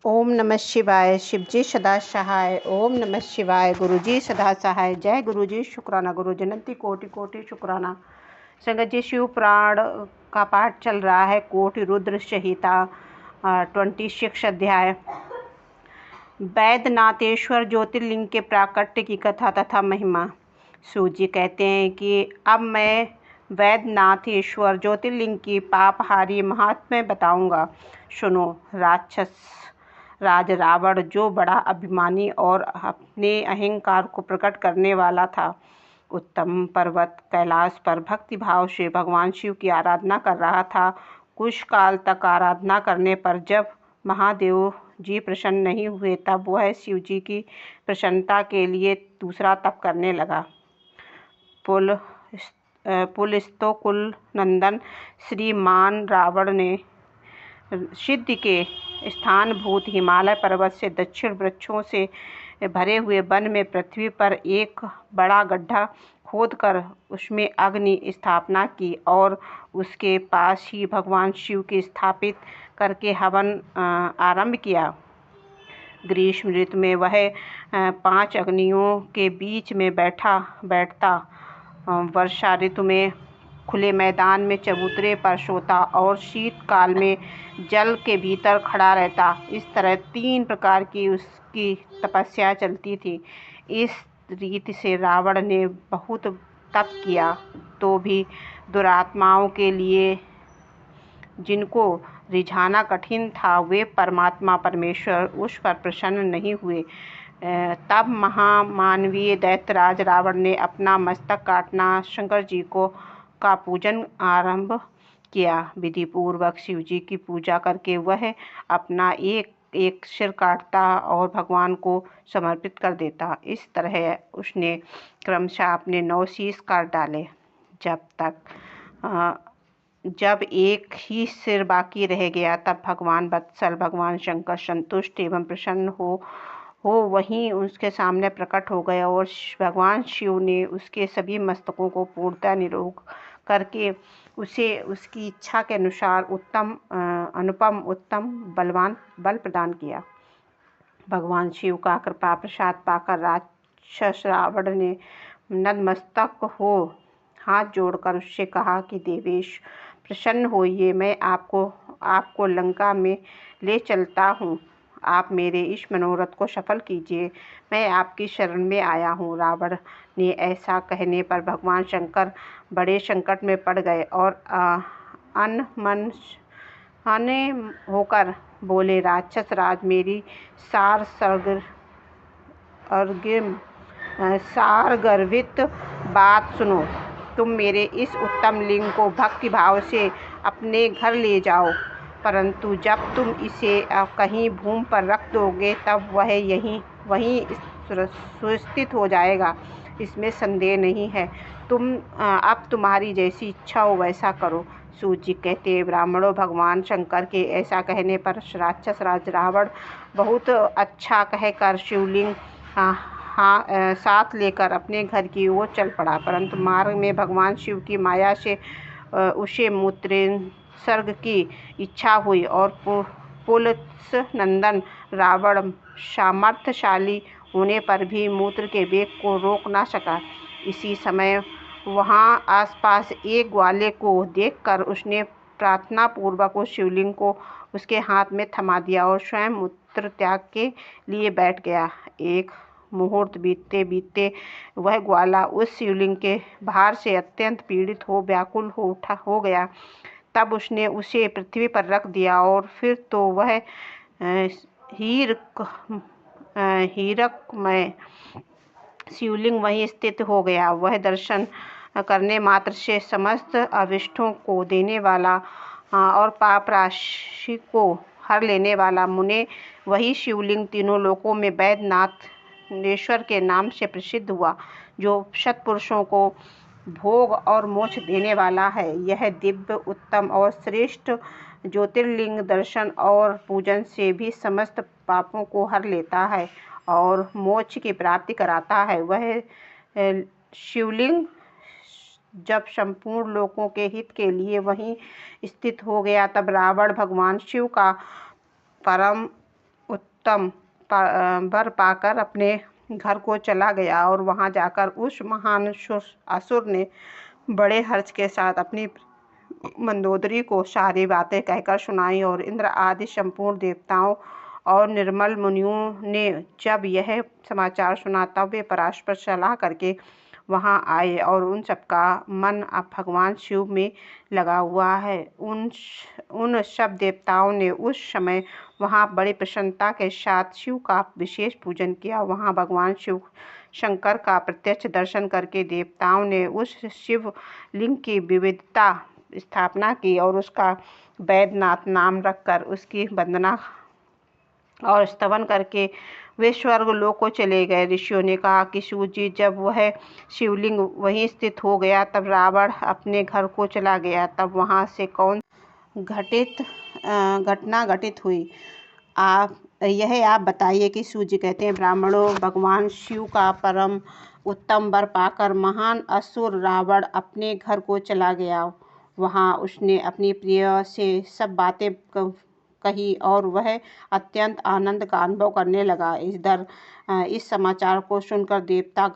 ओम नमः शिवाय। शिवजी सदा सहाय। ओम नमः शिवाय। गुरुजी सदा सहाय। जय गुरुजी। शुक्राना गुरु जनंती कोटि कोटि शुक्राना। संगत जी, शिव पुराण का पाठ चल रहा है। कोटि रुद्र संहिता 26 अध्याय। वैद्यनाथेश्वर ज्योतिर्लिंग के प्राकट्य की कथा तथा महिमा। सूत जी कहते हैं कि अब मैं वैद्यनाथेश्वर ज्योतिर्लिंग की पापहारी महात्म्य बताऊंगा। सुनो। राक्षस राज रावण, जो बड़ा अभिमानी और अपने अहंकार को प्रकट करने वाला था, उत्तम पर्वत कैलाश पर भक्ति भाव से भगवान शिव की आराधना कर रहा था। कुछ काल तक आराधना करने पर जब महादेव जी प्रसन्न नहीं हुए, तब वह शिव जी की प्रसन्नता के लिए दूसरा तप करने लगा। पुलस्तो कुल नंदन श्रीमान रावण ने सिद्धि के स्थानभूत हिमालय पर्वत से दक्षिण वृक्षों से भरे हुए वन में पृथ्वी पर एक बड़ा गड्ढा खोदकर उसमें अग्नि स्थापना की और उसके पास ही भगवान शिव की स्थापित करके हवन आरंभ किया। ग्रीष्म ऋतु में वह 5 अग्नियों के बीच में बैठता, वर्षा ऋतु में खुले मैदान में चबूतरे पर सोता और शीतकाल में जल के भीतर खड़ा रहता। इस तरह 3 प्रकार की उसकी तपस्या चलती थी। इस रीति से रावण ने बहुत तप किया, तो भी दुरात्माओं के लिए, जिनको रिझाना कठिन था, वे परमात्मा परमेश्वर उस पर प्रसन्न नहीं हुए। तब महामानवीय दैत्यराज रावण ने अपना मस्तक काटना शंकर जी का पूजन आरंभ किया। विधि पूर्वक शिव जी की पूजा करके वह अपना एक एक सिर काटता और भगवान को समर्पित कर देता। इस तरह उसने क्रमशः अपने 9 शीश काट डाले। जब एक ही सिर बाकी रह गया, तब भगवान वत्सल, भगवान शंकर संतुष्ट एवं प्रसन्न हो वहीं उसके सामने प्रकट हो गए और भगवान शिव ने उसके सभी मस्तकों को पूर्णतः निरोग करके उसे उसकी इच्छा के अनुसार अनुपम उत्तम बलवान बल प्रदान किया। भगवान शिव का कृपा प्रसाद पाकर राक्षस रावण ने नतमस्तक हो हाथ जोड़कर उससे कहा कि देवेश, प्रसन्न होइए, मैं आपको लंका में ले चलता हूँ। आप मेरे इस मनोरथ को सफल कीजिए, मैं आपकी शरण में आया हूँ। रावण ने ऐसा कहने पर भगवान शंकर बड़े संकट में पड़ गए और अनमने होकर बोले, राक्षस राज, मेरी सारगर्भित बात सुनो। तुम मेरे इस उत्तम लिंग को भक्ति भाव से अपने घर ले जाओ, परंतु जब तुम इसे कहीं भूमि पर रख दोगे, तब वह वहीं सुस्थित हो जाएगा, इसमें संदेह नहीं है। अब तुम्हारी जैसी इच्छा हो वैसा करो। सूत जी कहते, ब्राह्मणों, भगवान शंकर के ऐसा कहने पर राक्षस राज रावण बहुत अच्छा कहकर शिवलिंग साथ लेकर अपने घर की ओर चल पड़ा, परंतु मार्ग में भगवान शिव की माया से उसे मूत्रेंसर्ग की इच्छा हुई और पुलत्स नंदन रावण सामर्थ्यशाली होने पर भी मूत्र के वेग को रोक ना सका। इसी समय वहां आसपास एक ग्वाले को देखकर उसने प्रार्थना पूर्वक उस शिवलिंग को उसके हाथ में थमा दिया और स्वयं मूत्र त्याग के लिए बैठ गया। एक मुहूर्त बीतते बीतते वह ग्वाला उस शिवलिंग के भार से अत्यंत पीड़ित हो व्याकुल हो गया। तब उसने उसे पृथ्वी पर रख दिया और फिर तो वह हीरकमय शिवलिंग वहीं स्थित हो गया। वह दर्शन करने मात्र से समस्त अभिष्टों को देने वाला और पाप राशि को हर लेने वाला मुने वही शिवलिंग तीनों लोकों में वैद्यनाथेश्वर के नाम से प्रसिद्ध हुआ, जो सत्पुरुषों को भोग और मोक्ष देने वाला है। यह दिव्य, उत्तम और श्रेष्ठ ज्योतिर्लिंग दर्शन और पूजन से भी समस्त पापों को हर लेता है और मोक्ष की प्राप्ति कराता है। वह शिवलिंग जब संपूर्ण लोकों के हित के लिए वहीं स्थित हो गया, तब रावण भगवान शिव का परम उत्तम वर पाकर अपने घर को चला गया और वहां जाकर उस महान असुर ने बड़े हर्ष के साथ अपनी मंदोदरी को सारी बातें कहकर सुनाई। और इंद्र आदि संपूर्ण देवताओं और निर्मल मुनियों ने जब यह समाचार सुना तब वे परस्पर सलाह करके वहां आए और उन सबका मन अब भगवान शिव में लगा हुआ है। उन सब देवताओं ने उस समय वहां बड़ी प्रसन्नता के साथ शिव का विशेष पूजन किया। वहां भगवान शिव शंकर का प्रत्यक्ष दर्शन करके देवताओं ने उस शिव लिंग की विविधता स्थापना की और उसका वैद्यनाथ नाम रखकर उसकी वंदना और स्तवन करके वे स्वर्ग लोक को चले गए। ऋषियों ने कहा कि शिव जी जब वह शिवलिंग वहीं स्थित हो गया तब रावण अपने घर को चला गया। तब वहां से कौन घटना घटित हुई आप बताइए कि शिव जी कहते हैं, ब्राह्मणों, भगवान शिव का परम उत्तम वर पाकर महान असुर रावण अपने घर को चला गया। वहां उसने अपनी प्रिय से सब बातें कही और वह अत्यंत आनंद का अनुभव करने लगा। इस समाचार को सुनकर देवता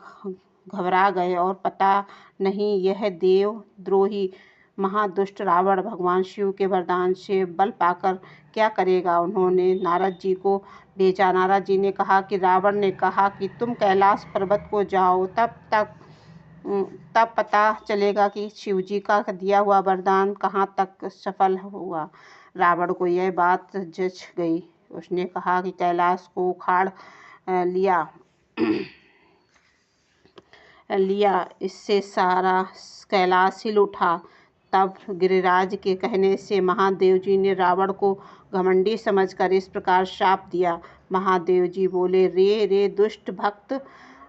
घबरा गए और पता नहीं यह देवद्रोही महादुष्ट रावण भगवान शिव के वरदान से बल पाकर क्या करेगा। उन्होंने नारद जी को भेजा। नारद जी ने कहा कि रावण ने कहा कि तुम कैलाश पर्वत को जाओ, तब पता चलेगा कि शिव जी का दिया हुआ वरदान कहाँ तक सफल हुआ। रावण को यह बात जच गई। उसने कहा कि कैलाश को उखाड़ लिया इससे सारा कैलाश हिल उठा। तब गिरिराज के कहने से महादेव जी ने रावण को घमंडी समझकर इस प्रकार शाप दिया। महादेव जी बोले, रे दुष्ट भक्त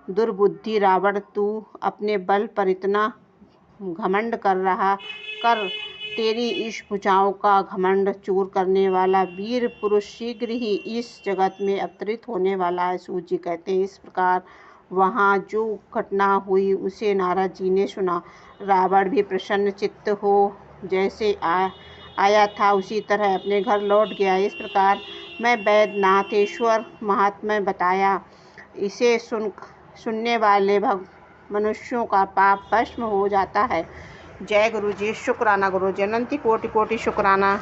दुर्बुद्धि रावण, तू अपने बल पर इतना घमंड कर तेरी इस भुजाओं का घमंड चूर करने वाला वीर पुरुष शीघ्र ही इस जगत में अवतरित होने वाला है। शिव जी कहते हैं, इस प्रकार वहाँ जो घटना हुई उसे नारद जी ने सुना। रावण भी प्रसन्न चित्त हो जैसे आया था उसी तरह अपने घर लौट गया। इस प्रकार मैं वैद्यनाथेश्वर महात्म्य बताया। इसे सुनने वाले मनुष्यों का पाप भस्म हो जाता है। जय गुरु जी। शुक्राना गुरु जी, अनंत कोटि कोटि शुक्राना।